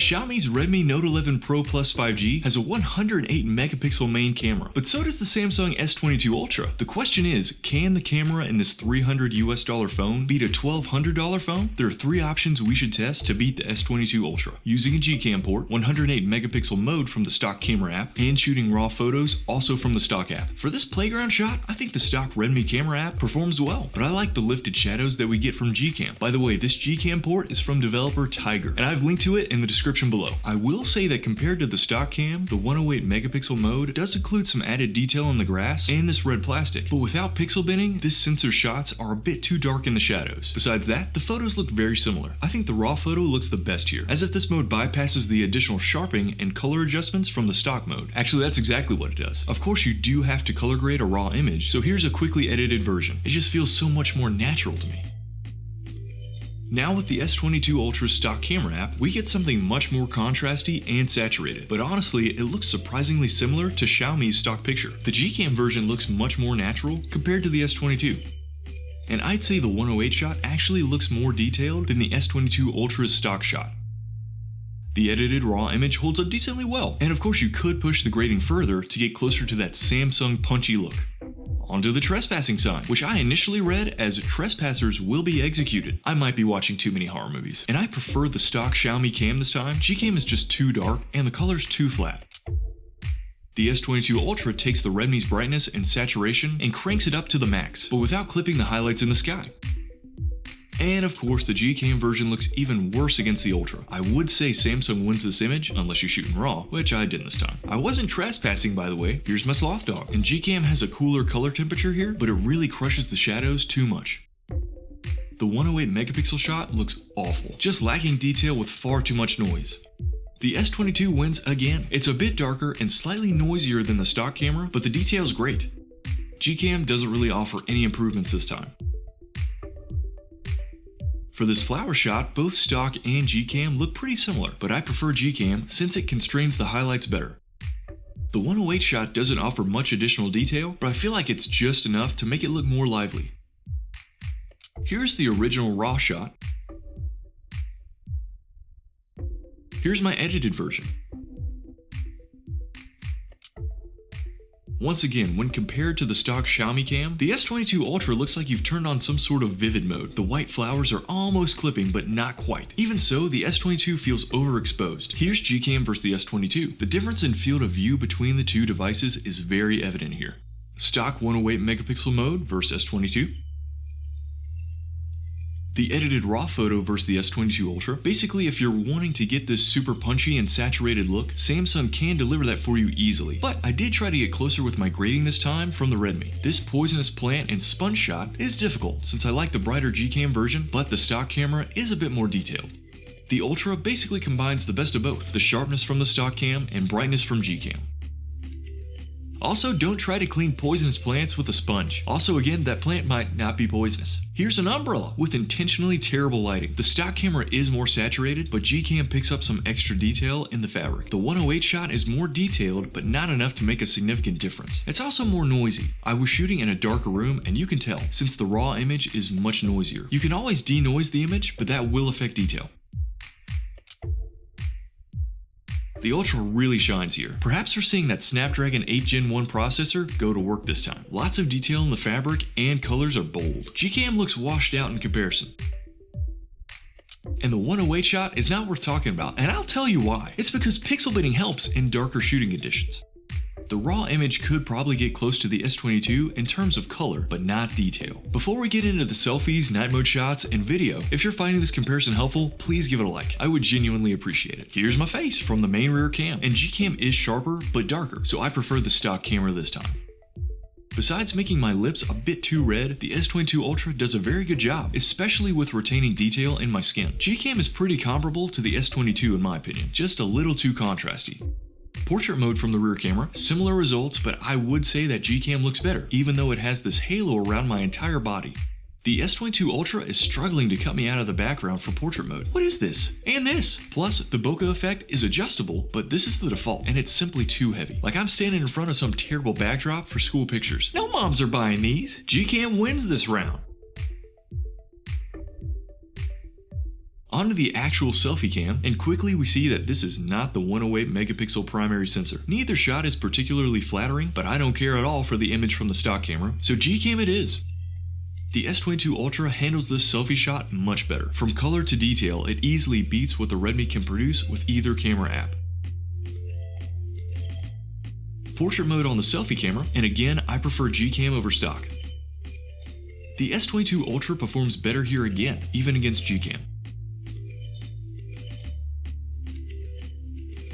Xiaomi's Redmi Note 11 Pro Plus 5G has a 108 megapixel main camera, but so does the Samsung S22 Ultra. The question is, can the camera in this $300 phone beat a $1,200 phone? There are three options we should test to beat the S22 Ultra: using a Gcam port, 108 megapixel mode from the stock camera app, and shooting raw photos also from the stock app. For this playground shot, I think the stock Redmi camera app performs well, but I like the lifted shadows that we get from Gcam. By the way, this Gcam port is from developer Tiger, and I've linked to it in the description below. I will say that compared to the stock cam, the 108 megapixel mode does include some added detail on the grass and this red plastic, but without pixel binning, this sensor's shots are a bit too dark in the shadows. Besides that, the photos look very similar. I think the raw photo looks the best here, as if this mode bypasses the additional sharpening and color adjustments from the stock mode. Actually, that's exactly what it does. Of course, you do have to color grade a raw image, so here's a quickly edited version. It just feels so much more natural to me. Now with the S22 Ultra's stock camera app, we get something much more contrasty and saturated, but honestly, it looks surprisingly similar to Xiaomi's stock picture. The Gcam version looks much more natural compared to the S22. And I'd say the 108 shot actually looks more detailed than the S22 Ultra's stock shot. The edited raw image holds up decently well, and of course you could push the grading further to get closer to that Samsung punchy look. Onto the trespassing sign, which I initially read as trespassers will be executed. I might be watching too many horror movies. And I prefer the stock Xiaomi cam this time. Gcam is just too dark and the color's too flat. The S22 Ultra takes the Redmi's brightness and saturation and cranks it up to the max, but without clipping the highlights in the sky. And of course, the Gcam version looks even worse against the Ultra. I would say Samsung wins this image, unless you're shooting raw, which I did this time. I wasn't trespassing, by the way. Here's my sloth dog. And Gcam has a cooler color temperature here, but it really crushes the shadows too much. The 108 megapixel shot looks awful, just lacking detail with far too much noise. The S22 wins again. It's a bit darker and slightly noisier than the stock camera, but the detail's great. Gcam doesn't really offer any improvements this time. For this flower shot, both stock and Gcam look pretty similar, but I prefer Gcam since it constrains the highlights better. The 108 shot doesn't offer much additional detail, but I feel like it's just enough to make it look more lively. Here's the original raw shot. Here's my edited version. Once again, when compared to the stock Xiaomi cam, the S22 Ultra looks like you've turned on some sort of vivid mode. The white flowers are almost clipping, but not quite. Even so, the S22 feels overexposed. Here's Gcam versus the S22. The difference in field of view between the two devices is very evident here. Stock 108 megapixel mode versus S22. The edited raw photo versus the S22 Ultra. Basically, if you're wanting to get this super punchy and saturated look, Samsung can deliver that for you easily. But I did try to get closer with my grading this time from the Redmi. This poisonous plant and sponge shot is difficult since I like the brighter Gcam version, but the stock camera is a bit more detailed. The Ultra basically combines the best of both, the sharpness from the stock cam and brightness from Gcam. Also, don't try to clean poisonous plants with a sponge. Also, again, that plant might not be poisonous. Here's an umbrella with intentionally terrible lighting. The stock camera is more saturated, but Gcam picks up some extra detail in the fabric. The 108 shot is more detailed, but not enough to make a significant difference. It's also more noisy. I was shooting in a darker room, and you can tell, since the raw image is much noisier. You can always denoise the image, but that will affect detail. The Ultra really shines here. Perhaps we're seeing that Snapdragon 8 Gen 1 processor go to work this time. Lots of detail in the fabric and colors are bold. Gcam looks washed out in comparison. And the 108 shot is not worth talking about, and I'll tell you why. It's because pixel binning helps in darker shooting conditions. The raw image could probably get close to the S22 in terms of color, but not detail. Before we get into the selfies, night mode shots, and video, if you're finding this comparison helpful, please give it a like. I would genuinely appreciate it. Here's my face from the main rear cam, and Gcam is sharper, but darker, so I prefer the stock camera this time. Besides making my lips a bit too red, the S22 Ultra does a very good job, especially with retaining detail in my skin. Gcam is pretty comparable to the S22 in my opinion, just a little too contrasty. Portrait mode from the rear camera, similar results, but I would say that Gcam looks better, even though it has this halo around my entire body. The S22 Ultra is struggling to cut me out of the background for portrait mode. What is this? And this! Plus, the bokeh effect is adjustable, but this is the default, and it's simply too heavy. Like I'm standing in front of some terrible backdrop for school pictures. No moms are buying these! Gcam wins this round! Onto the actual selfie cam, and quickly we see that this is not the 108 megapixel primary sensor. Neither shot is particularly flattering, but I don't care at all for the image from the stock camera, so Gcam it is. The S22 Ultra handles this selfie shot much better. From color to detail, it easily beats what the Redmi can produce with either camera app. Portrait mode on the selfie camera, and again, I prefer Gcam over stock. The S22 Ultra performs better here again, even against Gcam.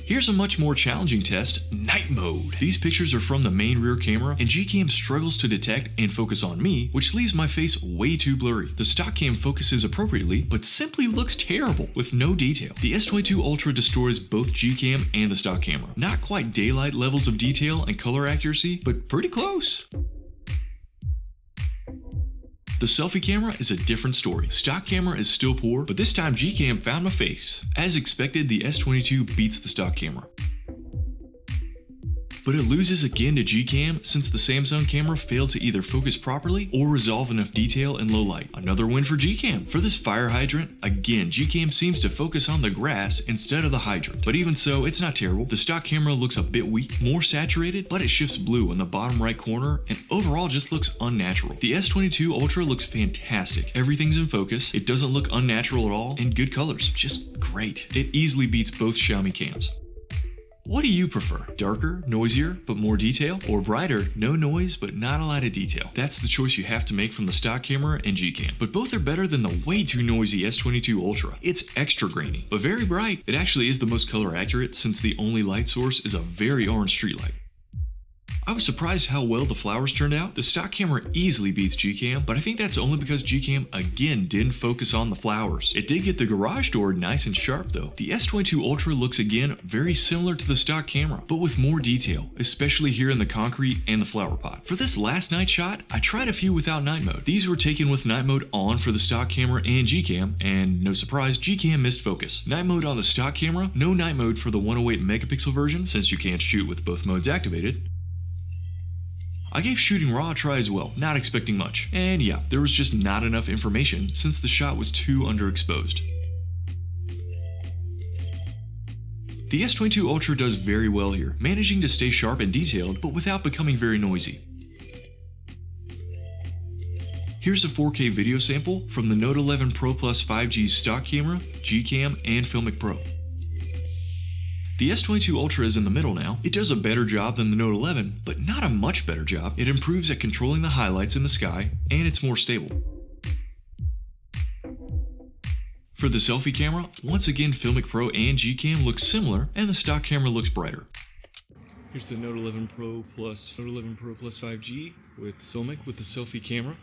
Here's a much more challenging test, night mode. These pictures are from the main rear camera, and Gcam struggles to detect and focus on me, which leaves my face way too blurry. The stock cam focuses appropriately, but simply looks terrible with no detail. The S22 Ultra destroys both Gcam and the stock camera. Not quite daylight levels of detail and color accuracy, but pretty close. The selfie camera is a different story. Stock camera is still poor, but this time Gcam found my face. As expected, the S22 beats the stock camera. But it loses again to Gcam since the Samsung camera failed to either focus properly or resolve enough detail in low light. Another win for Gcam. For this fire hydrant, again, Gcam seems to focus on the grass instead of the hydrant. But even so, it's not terrible. The stock camera looks a bit weak, more saturated, but it shifts blue in the bottom right corner and overall just looks unnatural. The S22 Ultra looks fantastic. Everything's in focus, it doesn't look unnatural at all, and good colors. Just great. It easily beats both Xiaomi cams. What do you prefer? Darker, noisier, but more detail? Or brighter, no noise, but not a lot of detail? That's the choice you have to make from the stock camera and Gcam. But both are better than the way too noisy S22 Ultra. It's extra grainy, but very bright. It actually is the most color accurate since the only light source is a very orange streetlight. I was surprised how well the flowers turned out. The stock camera easily beats Gcam, but I think that's only because Gcam again didn't focus on the flowers. It did get the garage door nice and sharp though. The S22 Ultra looks again very similar to the stock camera, but with more detail, especially here in the concrete and the flower pot. For this last night shot, I tried a few without night mode. These were taken with night mode on for the stock camera and Gcam, and no surprise, Gcam missed focus. Night mode on the stock camera, no night mode for the 108 megapixel version since you can't shoot with both modes activated. I gave shooting raw a try as well, not expecting much. And yeah, there was just not enough information since the shot was too underexposed. The S22 Ultra does very well here, managing to stay sharp and detailed, but without becoming very noisy. Here's a 4K video sample from the Note 11 Pro Plus 5G's stock camera, Gcam, and Filmic Pro. The S22 Ultra is in the middle now. It does a better job than the Note 11, but not a much better job. It improves at controlling the highlights in the sky, and it's more stable. For the selfie camera, once again Filmic Pro and Gcam look similar, and the stock camera looks brighter. Here's the Note 11 Pro Plus 5G with Filmic with the selfie camera.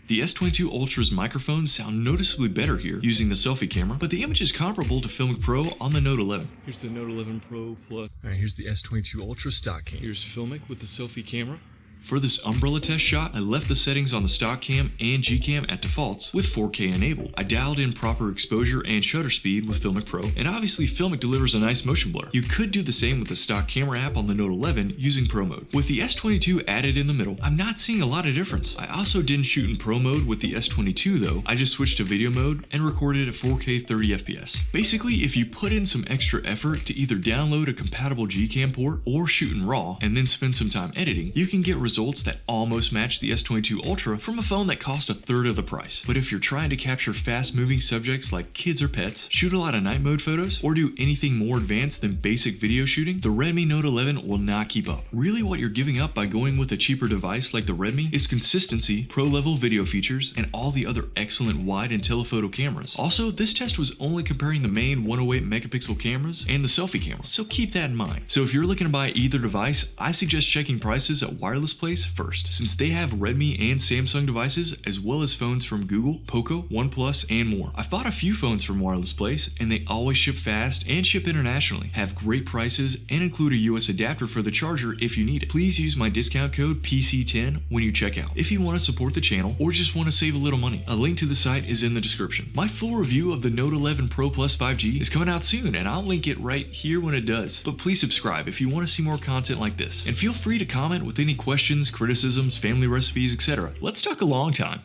The S22 Ultra's microphones sound noticeably better here using the selfie camera, but the image is comparable to Filmic Pro on the Note 11. Here's the Note 11 Pro Plus. Alright, here's the S22 Ultra stock cam. Here's Filmic with the selfie camera. For this umbrella test shot, I left the settings on the stock cam and Gcam at defaults with 4K enabled. I dialed in proper exposure and shutter speed with Filmic Pro, and obviously Filmic delivers a nice motion blur. You could do the same with the stock camera app on the Note 11 using Pro mode. With the S22 added in the middle, I'm not seeing a lot of difference. I also didn't shoot in Pro mode with the S22 though. I just switched to video mode and recorded at 4K 30fps. Basically, if you put in some extra effort to either download a compatible Gcam port or shoot in RAW and then spend some time editing, you can get results that almost match the S22 Ultra from a phone that cost a third of the price. But if you're trying to capture fast-moving subjects like kids or pets, shoot a lot of night mode photos, or do anything more advanced than basic video shooting, the Redmi Note 11 will not keep up. Really, what you're giving up by going with a cheaper device like the Redmi is consistency, pro-level video features, and all the other excellent wide and telephoto cameras. Also, this test was only comparing the main 108 megapixel cameras and the selfie camera, so keep that in mind. So if you're looking to buy either device, I suggest checking prices at Wireless Place first, since they have Redmi and Samsung devices as well as phones from Google, Poco, OnePlus, and more. I've bought a few phones from Wireless Place, and they always ship fast and ship internationally, have great prices, and include a US adapter for the charger if you need it. Please use my discount code PC10 when you check out, if you want to support the channel or just want to save a little money. A link to the site is in the description. My full review of the Note 11 Pro Plus 5G is coming out soon, and I'll link it right here when it does. But please subscribe if you want to see more content like this, and feel free to comment with any questions, criticisms, family recipes, etc. Let's talk a long time.